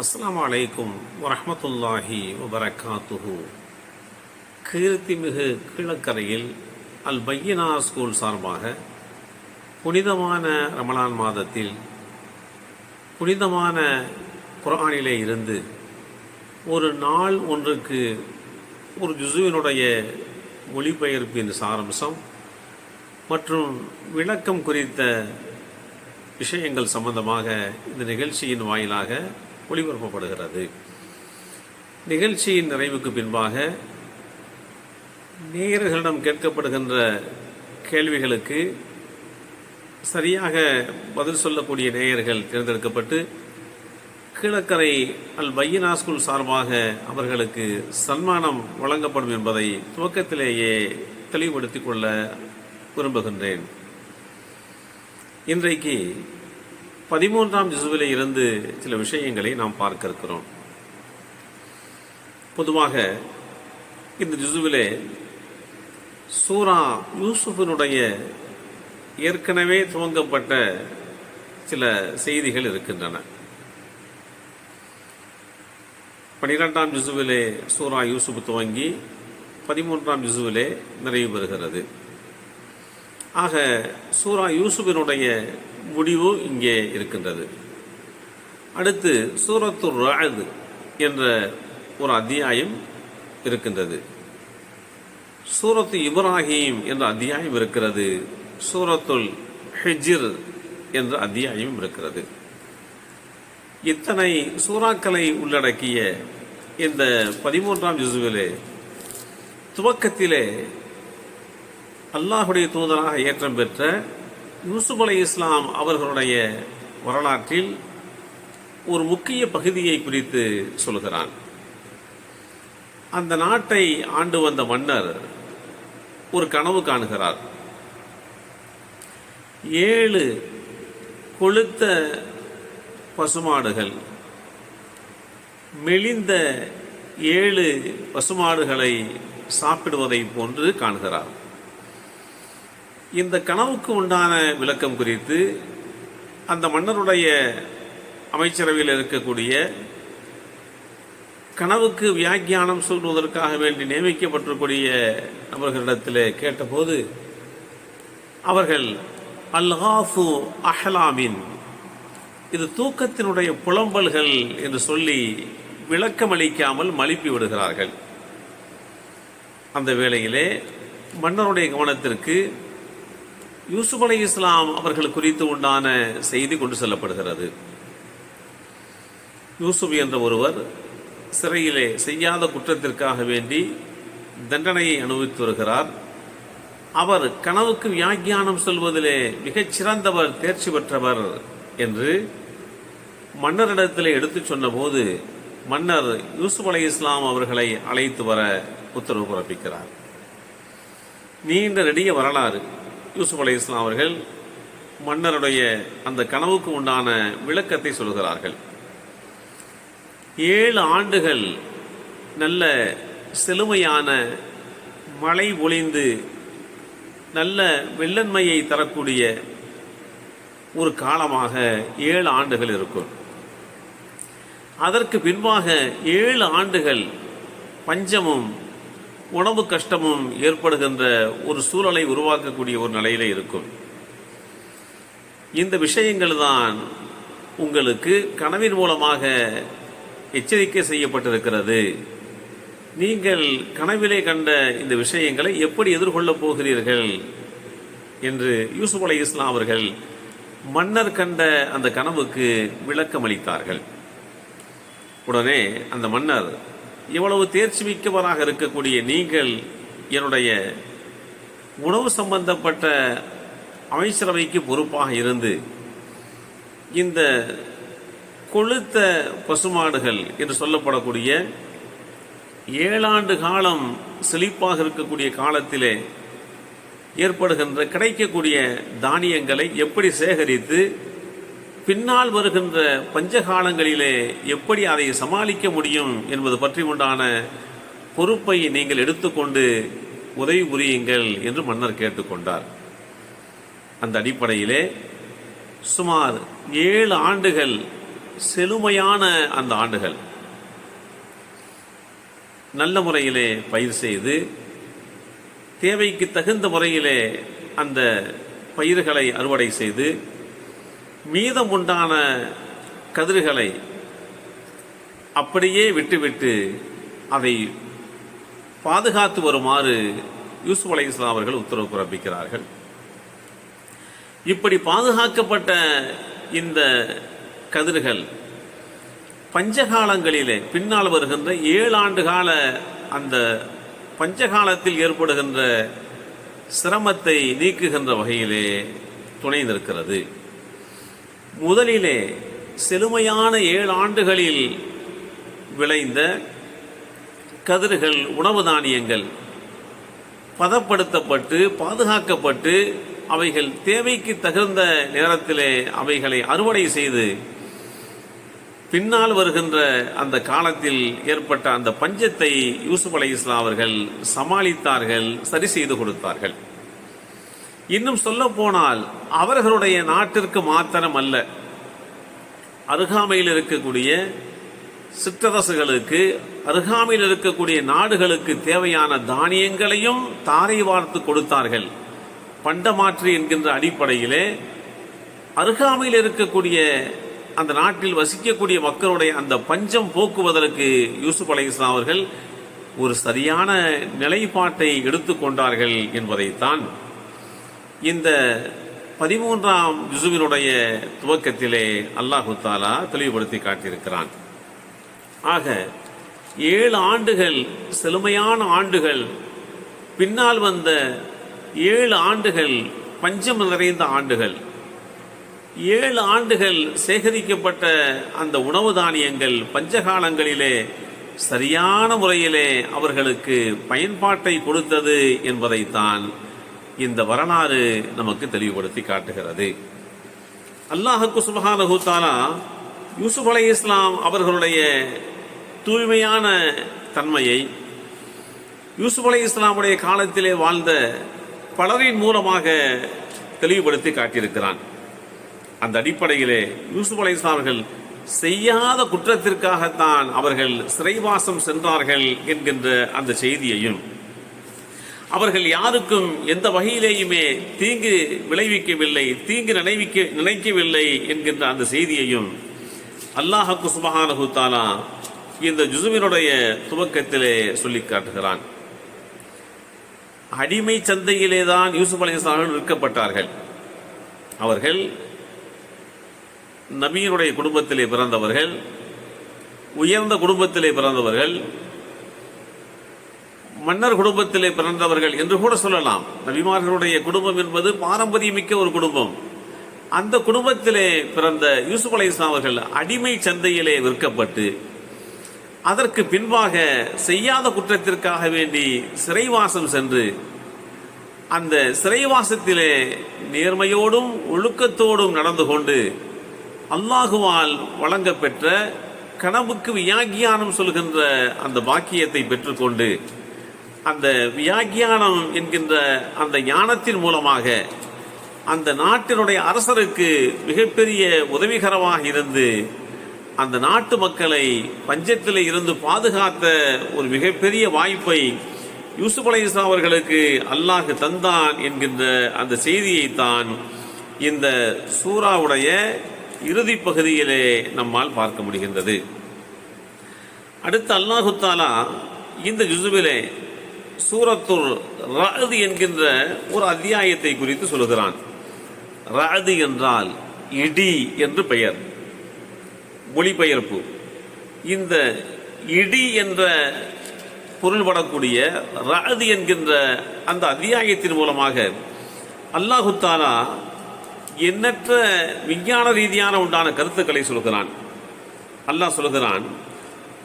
அஸ்ஸலாமு அலைக்கும் வரஹ்மத்துல்லாஹி வபரகாத்துஹு. கீர்த்திமிகு கீழக்கரையில் அல் பையினா ஸ்கூல் சார்பாக புனிதமான ரமலான் மாதத்தில் புனிதமான குர்ஆனிலே இருந்து ஒரு நாள் ஒன்றுக்கு ஒரு ஜுஸுவினுடைய மொழிபெயர்ப்பின் சாரம்சம் மற்றும் விளக்கம் குறித்த விஷயங்கள் சம்பந்தமாக இந்த நிகழ்ச்சியின் வாயிலாக ஒளிபரப்பப்படுகிறது. நிகழ்ச்சியின் நிறைவுக்கு பின்பாக நேயர்களிடம் கேட்கப்படுகின்ற கேள்விகளுக்கு சரியாக பதில் சொல்லக்கூடிய நேயர்கள் தேர்ந்தெடுக்கப்பட்டு கீழக்கரை அல் பையினா ஸ்கூல் சார்பாக அவர்களுக்கு சன்மானம் வழங்கப்படும் என்பதை துவக்கத்திலேயே தெளிவுபடுத்திக் கொள்ள விரும்புகின்றேன். இன்றைக்கு 13ஆம் ஜுஸுவிலே இருந்து சில விஷயங்களை நாம் பார்க்க இருக்கிறோம். பொதுவாக இந்த ஜுஸுவிலே சூரா யூசுஃபினுடைய ஏற்கனவே துவங்கப்பட்ட சில செய்திகள் இருக்கின்றன. 12ஆம் ஜுஸுவிலே சூரா யூசுப் துவங்கி 13ஆம் ஜுஸுவிலே நிறைவு பெறுகிறது. ஆக சூரா யூசுஃபினுடைய முடிவு இங்கே இருக்கின்றது. அடுத்து சூரத்துர் ரஅத் என்ற ஒரு அத்தியாயம் இருக்கின்றது. சூரத்து இப்ராஹீம் என்ற அத்தியாயம் இருக்கிறது. சூரத்துல் ஹிஜ்ர் என்ற அத்தியாயம் இருக்கிறது. இத்தனை சூறாக்களை உள்ளடக்கிய இந்த 13ஆம் ஜுஸுவிலே துவக்கத்திலே அல்லாஹுடைய தூதராக ஏற்றம் பெற்ற யூசுப் அலைஹிஸ்ஸலாம் அவர்களுடைய வரலாற்றில் ஒரு முக்கிய பகுதியை குறித்து சொல்கிறான். அந்த நாட்டை ஆண்டு வந்த மன்னர் ஒரு கனவு காணுகிறார். 7 கொழுத்த பசுமாடுகள் மெலிந்த 7 பசுமாடுகளை சாப்பிடுவதை போன்று காணுகிறார். இந்த கனவுக்கு உண்டான விளக்கம் குறித்து அந்த மன்னருடைய அமைச்சரவையில் இருக்கக்கூடிய கனவுக்கு வியாக்கியானம் சொல்வதற்காக வேண்டி நியமிக்கப்பட்டிருக்கூடிய நபர்களிடத்தில் கேட்டபோது அவர்கள் அல்ஹாஃபு அஹ்லாமின், இது தூக்கத்தினுடைய புலம்பல்கள் என்று சொல்லி விளக்கமளிக்காமல் மழுப்பி விடுகிறார்கள். அந்த வேளையிலே மன்னருடைய கவனத்திற்கு யூசுப் அலைஹிஸ்ஸலாம் அவர்கள் குறித்து உண்டான செய்தி கொண்டு செல்லப்படுகிறது. யூசுப் என்ற ஒருவர் சிறையிலே செய்யாத குற்றத்திற்காக வேண்டி தண்டனையை அனுபவித்து வருகிறார். அவர் கனவுக்கு வியாக்கியானம் சொல்வதிலே மிகச் சிறந்தவர், தேர்ச்சி பெற்றவர் என்று மன்னரிடத்திலே எடுத்து சொன்னபோது மன்னர் யூசுப் அலைஹிஸ்ஸலாம் அவர்களை அழைத்து வர உத்தரவு பிறப்பிக்கிறார். நீண்ட நெடிய வரலாறு. யூசுப் அலைஹிஸ்ஸலாம் அவர்கள் மன்னருடைய அந்த கனவுக்கு உண்டான விளக்கத்தை சொல்கிறார்கள். 7 ஆண்டுகள் நல்ல செழுமையான மழை பொழிந்து நல்ல வெள்ளன்மையை தரக்கூடிய ஒரு காலமாக 7 ஆண்டுகள் இருக்கும். அதற்கு பின்பாக 7 ஆண்டுகள் பஞ்சமும் உணவு கஷ்டமும் ஏற்படுகின்ற ஒரு சூழலை உருவாக்கக்கூடிய ஒரு நிலையில இருக்கும். இந்த விஷயங்கள் தான் உங்களுக்கு கனவின் மூலமாக எச்சரிக்கை செய்யப்பட்டிருக்கிறது. நீங்கள் கனவிலே கண்ட இந்த விஷயங்களை எப்படி எதிர்கொள்ளப் போகிறீர்கள் என்று யூசுப் அலைஹிஸ்ஸலாம் அவர்கள் மன்னர் கண்ட அந்த கனவுக்கு விளக்கம் அளித்தார்கள். உடனே அந்த மன்னர், இவ்வளவு தேர்ச்சி மிக்கவராக இருக்கக்கூடிய நீங்கள் என்னுடைய உணவு சம்பந்தப்பட்ட அமைச்சரவைக்கு பொறுப்பாக இருந்து இந்த கொழுத்த பசுமாடுகள் என்று சொல்லப்படக்கூடிய 7 ஆண்டு காலம் செழிப்பாக இருக்கக்கூடிய காலத்திலே ஏற்படுகின்ற கிடைக்கக்கூடிய தானியங்களை எப்படி சேகரித்து பின்னால் வருகின்ற பஞ்சகாலங்களிலே எப்படி அதை சமாளிக்க முடியும் என்பது பற்றி உண்டான பொறுப்பை நீங்கள் எடுத்துக்கொண்டு உதவி புரியுங்கள் என்று மன்னர் கேட்டுக்கொண்டார். அந்த அடிப்படையிலே சுமார் 7 ஆண்டுகள் செழுமையான அந்த ஆண்டுகள் நல்ல முறையிலே பயிர் செய்து தேவைக்கு தகுந்த முறையிலே அந்த பயிர்களை அறுவடை செய்து மீதம் உண்டான கதிர்களை அப்படியே விட்டுவிட்டு அதை பாதுகாத்து வருமாறு யூசுப் அலைஹிஸ்ஸலாம் அவர்கள் உத்தரவு பிறப்பிக்கிறார்கள். இப்படி பாதுகாக்கப்பட்ட இந்த கதிர்கள் பஞ்சகாலங்களிலே பின்னால் வருகின்ற 7 ஆண்டு கால அந்த பஞ்சகாலத்தில் ஏற்படுகின்ற சிரமத்தை நீக்குகின்ற வகையிலே துணை நிற்கிறது. முதலிலே செழுமையான 7 ஆண்டுகளில் விளைந்த கதிர்கள், உணவு தானியங்கள் பதப்படுத்தப்பட்டு பாதுகாக்கப்பட்டு அவைகள் தேவைக்கு தகுந்த நேரத்திலே அவைகளை அறுவடை செய்து பின்னால் வருகின்ற அந்த காலத்தில் ஏற்பட்ட அந்த பஞ்சத்தை யூசுப் அலைஹிஸ்ஸலாம் அவர்கள் சமாளித்தார்கள், சரி செய்து கொடுத்தார்கள். இன்னும் சொல்ல போனால் அவர்களுடைய நாட்டிற்கு மாத்திரம் அல்ல, அருகாமையில் இருக்கக்கூடிய சிற்றரசுகளுக்கு, அருகாமையில் இருக்கக்கூடிய நாடுகளுக்கு தேவையான தானியங்களையும் தாரை வார்த்து கொடுத்தார்கள். பண்டமாற்று என்கின்ற அடிப்படையிலே அருகாமையில் இருக்கக்கூடிய அந்த நாட்டில் வசிக்கக்கூடிய மக்களுடைய அந்த பஞ்சம் போக்குவதற்கு யூசுப் அலைஹிஸ்ஸலாம் அவர்கள் ஒரு சரியான நிலைப்பாட்டை எடுத்துக்கொண்டார்கள் என்பதைத்தான் இந்த 13ஆம் ஜுசுவினுடைய துவக்கத்திலே அல்லாஹு தஆலா தெளிவுபடுத்தி காட்டியிருக்கிறான். ஆக 7 ஆண்டுகள் செழுமையான ஆண்டுகள், பின்னால் வந்த 7 ஆண்டுகள் பஞ்சம் நிறைந்த ஆண்டுகள், 7 ஆண்டுகள் சேகரிக்கப்பட்ட அந்த உணவு தானியங்கள் பஞ்சகாலங்களிலே சரியான முறையிலே அவர்களுக்கு பயன்பாட்டை கொடுத்தது என்பதைத்தான் இந்த வரலாறு நமக்கு தெளிவுபடுத்தி காட்டுகிறது. அல்லாஹ்வுக்கு சுப்ஹானஹு தஆலா யூசுப் அலைஹிஸ்ஸலாம் அவர்களுடைய தூய்மையான தன்மையை யூசுப் அலைஹிஸ்ஸலாமுடைய காலத்திலே வாழ்ந்த பலரின் மூலமாக தெளிவுபடுத்தி காட்டியிருக்கிறான். அந்த அடிப்படையிலே யூசுப் அலைஹிஸ்ஸலாம் அவர்கள் செய்யாத குற்றத்திற்காகத்தான் அவர்கள் சிறைவாசம் சென்றார்கள் என்கின்ற அந்த செய்தியையும், அவர்கள் யாருக்கும் எந்த வகையிலேயுமே தீங்கு விளைவிக்கவில்லை, தீங்கு நினைக்கவில்லை என்கின்ற அந்த செய்தியையும் அல்லாஹ்வுக்கு சுப்ஹானஹு தஆலா இந்த ஜுசுவினுடைய துவக்கத்திலே சொல்லி காட்டுகிறான். அடிமை சந்தையிலேதான் யூசுப் அலைஹிஸ்ஸலாம் அவர்கள் விற்கப்பட்டார்கள். அவர்கள் நபியினுடைய குடும்பத்திலே பிறந்தவர்கள், உயர்ந்த குடும்பத்திலே பிறந்தவர்கள், மன்னர் குடும்பத்திலே பிறந்தவர்கள் என்று கூட சொல்லலாம். நபிமார்களுடைய குடும்பம் என்பது பாரம்பரியமிக்க ஒரு குடும்பம். அந்த குடும்பத்திலே பிறந்த யூசுப் அலைஹிஸ்ஸலாம் அவர்கள் அடிமை சந்தையிலே விற்கப்பட்டு அதற்கு பின்பாக செய்யாத குற்றத்திற்காக வேண்டி சிறைவாசம் சென்று அந்த சிறைவாசத்திலே நேர்மையோடும் ஒழுக்கத்தோடும் நடந்து கொண்டு அல்லாஹுவால் வழங்கப்பெற்ற கனவுக்கு வியாக்கியானம் சொல்கின்ற அந்த பாக்கியத்தை பெற்றுக்கொண்டு அந்த வியாக்கியானம் என்கின்ற அந்த ஞானத்தின் மூலமாக அந்த நாட்டினுடைய அரசருக்கு மிகப்பெரிய உதவிகரமாக இருந்து அந்த நாட்டு மக்களை பஞ்சத்தில் இருந்து பாதுகாத்த ஒரு மிகப்பெரிய வாய்ப்பை யூசுப் அலைஹிஸ்ஸலாம் அவர்களுக்கு அல்லாஹ் தந்தான் என்கின்ற அந்த செய்தியைத்தான் இந்த சூராவுடைய இறுதி பகுதியிலே நம்மால் பார்க்க முடிகின்றது. அடுத்து அல்லாஹு தஆலா இந்த ஜுசுவிலே சூரத்துல் ரஅத் என்கின்ற ஒரு அத்தியாயத்தை குறித்து சொல்கிறான். ரஅத் என்றால் இடி என்று பெயர், மொழிபெயர்ப்பு. இந்த இடி என்ற பொருள்படக்கூடிய ரஅத் என்கின்ற அந்த அத்தியாயத்தின் மூலமாக அல்லாஹு தஆலா எண்ணற்ற விஞ்ஞான ரீதியான உண்டான கருத்துக்களை சொல்கிறான். அல்லாஹ் சொல்கிறான்,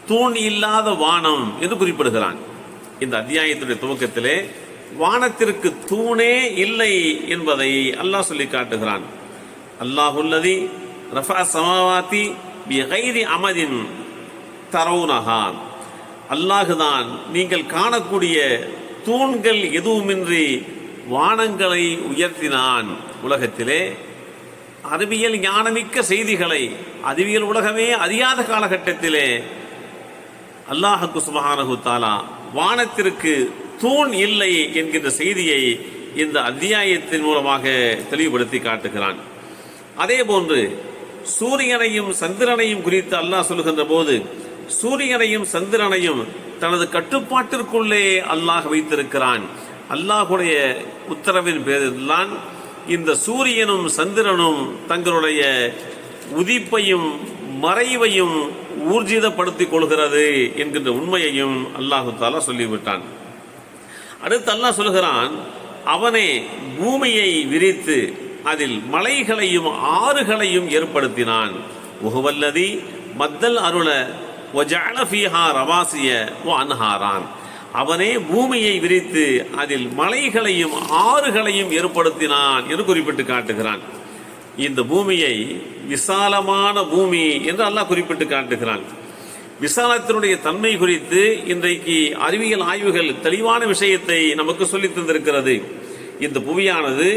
தூண் இல்லாத வானம் என்று குறிப்பிடுகிறான். இந்த அத்தியாயத்துடைய துவக்கத்திலே வானத்திற்கு தூணே இல்லை என்பதை அல்லாஹ் சொல்லி காட்டுகிறான். அல்லாஹுல்லதி ரஃபஅ ஸமாவாதி பிகைரி அமதின் தரவுனஹா, அல்லாஹுதான் நீங்கள் காணக்கூடிய தூண்கள் எதுவுமின்றி வானங்களை உயர்த்தினான். உலகத்திலே அறிவியல் ஞானமிக்க செய்திகளை அறிவியல் உலகமே அறியாத காலகட்டத்திலே அல்லாஹ்வுக்கு சுப்ஹானஹு தஆலா வானத்திற்கு தூண் இல்லை என்கின்ற செய்தியை இந்த அத்தியாயத்தின் மூலமாக தெளிவுபடுத்தி காட்டுகிறான். அதே போன்று சூரியனையும் சந்திரனையும் குறித்து அல்லாஹ் சொல்லுகின்ற போது சூரியனையும் சந்திரனையும் தனது கட்டுப்பாட்டிற்குள்ளே அல்லாஹ் வைத்திருக்கிறான். அல்லாஹுடைய உத்தரவின் பேரில்தான் இந்த சூரியனும் சந்திரனும் தங்களுடைய உதிப்பையும் மறைவையும் ஊர்ஜிதப்படுத்திக் கொள்கிறது என்கின்ற உண்மையையும் அல்லாஹு தஆலா சொல்லிவிட்டான். அடுத்து அல்லாஹ் சொல்கிறான், அவனே பூமியை விரித்து அதில் மலைகளையும் ஆறுகளையும் ஏற்படுத்தினான். உஹுவல்லதி மத்தல் அருள வஜஅல ஃபீஹா ரவாசிய வ அன்ஹாரான். அவனே பூமியை விரித்து அதில் மலைகளையும் ஆறுகளையும் ஏற்படுத்தினான் என்று குறிப்பிட்டு காட்டுகிறான். இந்த பூமியை விசாலமான பூமி என்று அல்லாஹ் குறிப்பிட்டு காட்டுகிறான். விசாலத்தினுடைய தன்மை குறித்து இன்றைக்கு அறிவியல் ஆய்வுகள் தெளிவான விஷயத்தை நமக்கு சொல்லித் தந்திருக்கிறது. இந்த புவியானது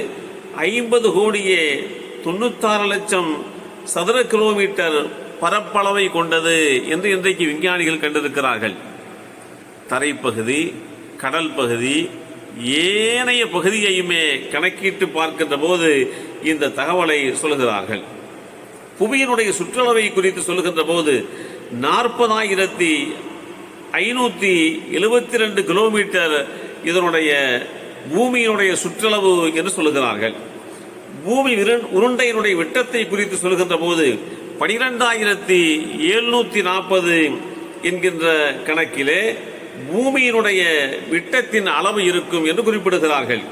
50,96,00,000 சதுர கிலோமீட்டர் பரப்பளவை கொண்டது என்று இன்றைக்கு விஞ்ஞானிகள் கண்டிருக்கிறார்கள். தரைப்பகுதி, கடல் பகுதி, ஏனைய பகுதியையுமே கணக்கிட்டு பார்க்கின்ற போது இந்த தகவலை சொல்கிறார்கள். புவியினுடைய சுற்றளவை குறித்து சொல்கின்ற போது 40,572 கிலோமீட்டர் இதனுடைய பூமியினுடைய சுற்றளவு என்று சொல்கிறார்கள். பூமி உருண்டையினுடைய விட்டத்தை குறித்து சொல்கின்ற போது 12,740 என்கின்ற கணக்கிலே பூமியினுடைய விட்டத்தின் அளவு இருக்கும் என்று குறிப்பிடுகிறார்கள்.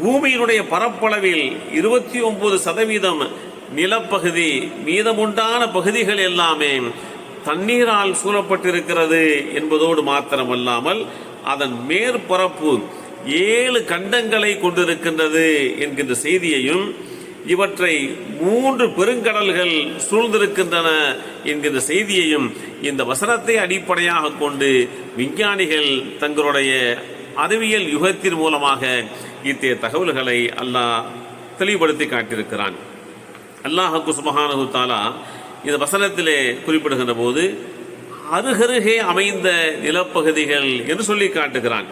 பூமியினுடைய பரப்பளவில் 29% நிலப்பகுதி, மீதமுண்டான பகுதிகள் எல்லாமே தண்ணீரால் சூழப்பட்டிருக்கிறது என்பதோடு மாத்திரமல்லாமல் அதன் மேற்பரப்பு 7 கண்டங்களை கொண்டிருக்கின்றது என்கின்ற செய்தியையும், இவற்றை 3 பெருங்கடல்கள் சூழ்ந்திருக்கின்றன என்கின்ற செய்தியையும் இந்த வசனத்தை அடிப்படையாக கொண்டு விஞ்ஞானிகள் தங்களுடைய அறிவியல் யுகத்தின் மூலமாக இத்தகைய தகவல்களை அல்லாஹ் தெளிவுபடுத்தி காட்டியிருக்கிறான். அல்லாஹ்வுக்கு சுப்ஹானஹு தஆலா இந்த வசனத்திலே குறிப்பிடுகின்ற போது அருகருகே அமைந்த நிலப்பகுதிகள் என்று சொல்லி காட்டுகிறான்.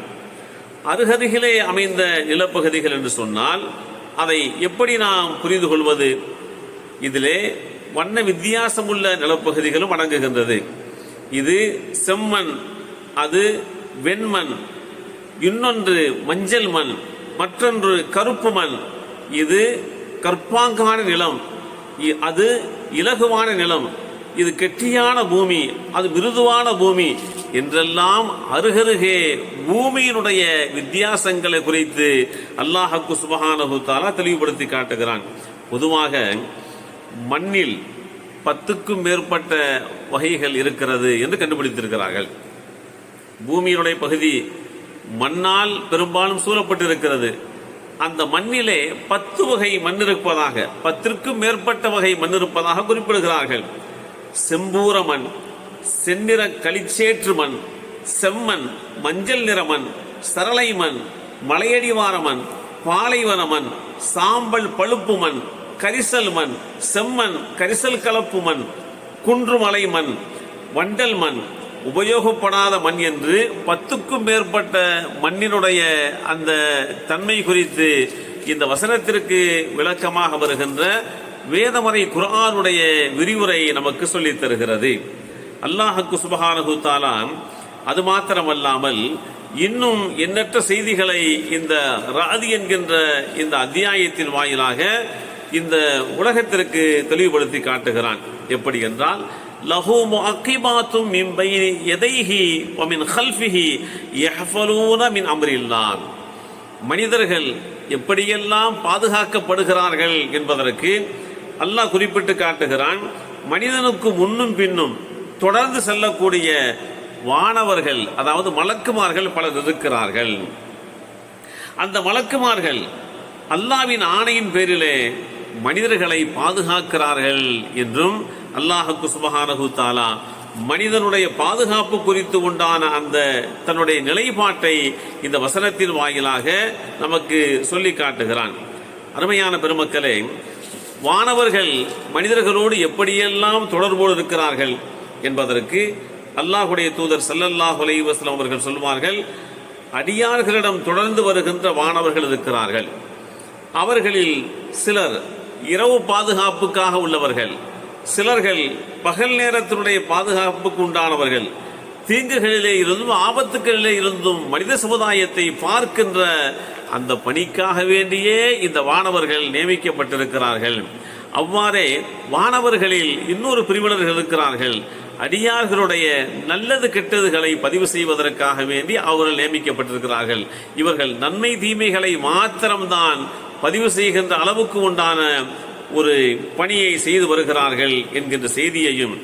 அருகருகிலே அமைந்த நிலப்பகுதிகள் என்று சொன்னால் அதை எப்படி நாம் புரிந்து கொள்வது? இதிலே வண்ண வித்தியாசமுள்ள நிலப்பகுதிகளும் அடங்குகின்றது. இது செம்மண், அது வெண்மண், இன்னொன்று மஞ்சள் மண், மற்றொன்று கருப்பு மண். இது கற்பாங்கான நிலம், அது இலகுவான நிலம், இது கெட்டியான பூமி, அது மிருதுவான பூமி என்றெல்லாம் அருகருகே பூமியினுடைய வித்தியாசங்களை குறித்து அல்லாஹ்வுக்கு சுப்ஹானஹு தஆலா தெளிவுபடுத்தி காட்டுகிறான். பொதுவாக மண்ணில் 10க்கும் மேற்பட்ட வகைகள் இருக்கிறது என்று கண்டுபிடித்திருக்கிறார்கள். பூமியினுடைய பகுதி மண்ணால் பெரும்பாலும் சூழப்பட்டிருக்கிறது. அந்த மண்ணிலே 10 வகை மண் இருப்பதாக, 10க்கும் மேற்பட்ட வகை மண் இருப்பதாக குறிப்பிடுகிறார்கள். செம்பூர மண், செந்நிற களிச்சேற்று மண், செம்மண், மஞ்சள் நிற மண், சரளை மண், மலையடிவார மண், பாலைவன மண், சாம்பல் பழுப்பு மண், கரிசல் மண், செம்மண், கரிசல் கலப்பு மண், குன்றுமலை மண், வண்டல் மண், உபயோகப்படாத மண் என்று 10க்கும் மேற்பட்ட மண்ணினுடைய அந்த தன்மை குறித்து இந்த வசனத்திற்கு விளக்கமாக வருகின்ற வேதமறை குர்ஆனுடைய விரிவுரை நமக்கு சொல்லித் தருகிறது. அல்லாஹ்வுக்கு சுப்ஹானஹு தஆலா அது மாத்திரமல்லாமல் இன்னும் எண்ணற்ற செய்திகளை இந்த ராதி என்கின்ற இந்த அத்தியாயத்தின் வாயிலாக இந்த உலகத்திற்கு தெளிவுபடுத்தி காட்டுகிறான். எப்படி என்றால், லஹு முஅக்கிபாத்தும் மின் பைனி யதைஹி வ மின் கல்ஃபிஹி யஹ்ஃபலூன மின் அம்ரில்லாஹ். மனிதர்கள் எப்படியெல்லாம் பாதுகாக்கப்படுகிறார்கள் என்பதற்கு அல்லாஹ் குறிப்பிட்டு காட்டுகிறான். மனிதனுக்கு முன்னும் பின்னும் தொடர்ந்து செல்லக்கூடிய வானவர்கள், அதாவது மலக்குமார்கள் பலர் இருக்கிறார்கள். அந்த மலக்குமார்கள் அல்லாஹ்வின் ஆணையின் பேரிலே மனிதர்களை பாதுகாக்கிறார்கள் என்றும் அல்லாஹ்வுக்கு சுப்ஹானஹு தஆலா மனிதனுடைய பாதுகாப்பு குறித்து உண்டான அந்த தன்னுடைய நிலைப்பாட்டை இந்த வசனத்தின் வாயிலாக நமக்கு சொல்லி காட்டுகிறான். அருமையான பெருமக்களே, வானவர்கள் மனிதர்களோடு எப்படியெல்லாம் தொடர்போடு இருக்கிறார்கள் என்பதற்கு அல்லாஹுடைய தூதர் ஸல்லல்லாஹு அலைஹி வஸல்லம் அவர்கள் சொல்வார்கள், அடியார்களிடம் தொடர்ந்து வருகின்ற வானவர்கள் இருக்கிறார்கள். அவர்களில் சிலர் இரவு பாதுகாப்புக்காக உள்ளவர்கள், சிலர்கள் பகல் நேரத்தினுடைய பாதுகாப்புக்கு உண்டானவர்கள். தீங்குகளிலே இருந்தும் ஆபத்துகளிலே இருந்தும் மனித சமுதாயத்தை பார்க்கின்ற அந்த பணிக்காக வேண்டியே இந்த வானவர்கள் நியமிக்கப்பட்டிருக்கிறார்கள். அவ்வாறே வானவர்களில் இன்னொரு பிரிவினர்கள் இருக்கிறார்கள். அடியார்களுடைய நல்லது கெட்டதுகளை பதிவு செய்வதற்காக வேண்டி அவர்கள் நியமிக்கப்பட்டிருக்கிறார்கள். இவர்கள் நன்மை தீமைகளை மாத்திரம்தான் பதிவு செய்கின்ற அளவுக்கு உண்டான ஒரு பணியை செய்து வருகிறார்கள் என்கின்ற செய்தியையும்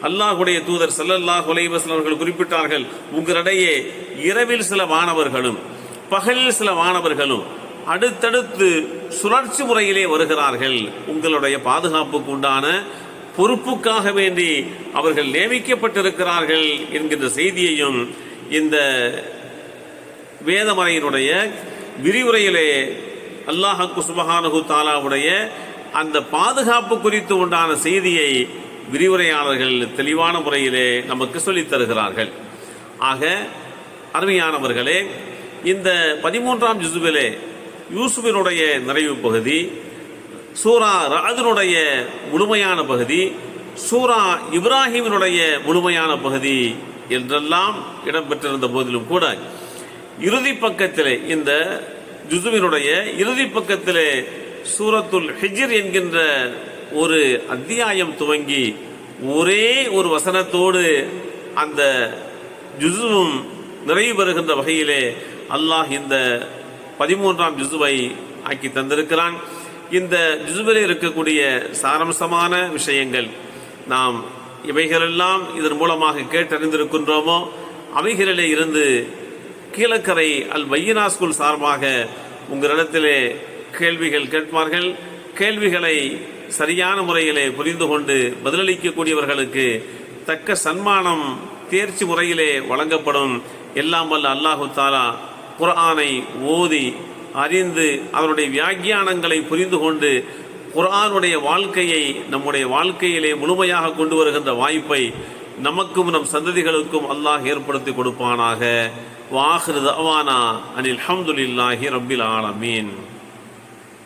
அல்லாஹுடைய தூதர் ஸல்லல்லாஹு அலைஹி வஸல்லம் அவர்கள் குறிப்பிட்டார்கள். உங்களிடையே இரவில் சில வானவர்களும் பகலில் சில வானவர்களும் அடுத்தடுத்து சுழற்சி முறையிலே வருகிறார்கள். உங்களுடைய பாதுகாப்புக்கு உண்டான பொறுப்புக்காக வேண்டி அவர்கள் நியமிக்கப்பட்டிருக்கிறார்கள் என்கின்ற செய்தியையும் இந்த வேதமறையினுடைய விரிவுரையிலே அல்லாஹ் சுப்ஹானஹு தஆலாவுடைய அந்த பாதுகாப்பு குறித்து உண்டான செய்தியை விரிவுரையாளர்கள் தெளிவான முறையிலே நமக்கு சொல்லித் தருகிறார்கள். ஆக அருமையானவர்களே, இந்த 13ஆம் ஜுசுவிலே யூசுஃபினுடைய நிறைவு பகுதி, சூரா ரஅதுனுடைய முழுமையான பகுதி, சூரா இப்ராஹிமினுடைய முழுமையான பகுதி என்றெல்லாம் இடம்பெற்றிருந்த போதிலும் கூட இறுதி பக்கத்திலே, இந்த ஜுசுவினுடைய இறுதி பக்கத்திலே சூரத்துல் ஹிஜ்ர் என்கின்ற ஒரு அத்தியாயம் துவங்கி ஒரே ஒரு வசனத்தோடு அந்த ஜுசுவும் நிறைவு பெறுகின்ற வகையிலே அல்லாஹ் இந்த 13ஆம் ஜுசுவை ஆக்கி தந்திருக்கிறான். இந்த ஜுசுவிலே இருக்கக்கூடிய சாரம்சமான விஷயங்கள் நாம் இவைகளெல்லாம் இதன் மூலமாக கேட்டறிந்திருக்கின்றோமோ அவைகளிலே இருந்து கீழக்கரை அல் பையினா ஸ்கூல் சார்பாக உங்களிடத்திலே கேள்விகள் கேட்பார்கள். கேள்விகளை சரியான முறையிலே புரிந்து கொண்டு பதிலளிக்கக்கூடியவர்களுக்கு தக்க சன்மானம் தேர்ச்சி முறையிலே வழங்கப்படும். எல்லாம் வல்ல அல்லாஹு தஆலா குர்ஆனை ஓதி அறிந்து அதனுடைய வியாக்கியானங்களை புரிந்து கொண்டு குர்ஆனுடைய வாழ்க்கையை நம்முடைய வாழ்க்கையிலே முழுமையாக கொண்டு வருகின்ற வாய்ப்பை நமக்கும் நம் சந்ததிகளுக்கும் அல்லாஹ் ஏற்படுத்தி கொடுப்பானாக. வாஹிரு தஅவானா அனில் ஹம்துலில்லாஹி ரப்பில் ஆலமீன்.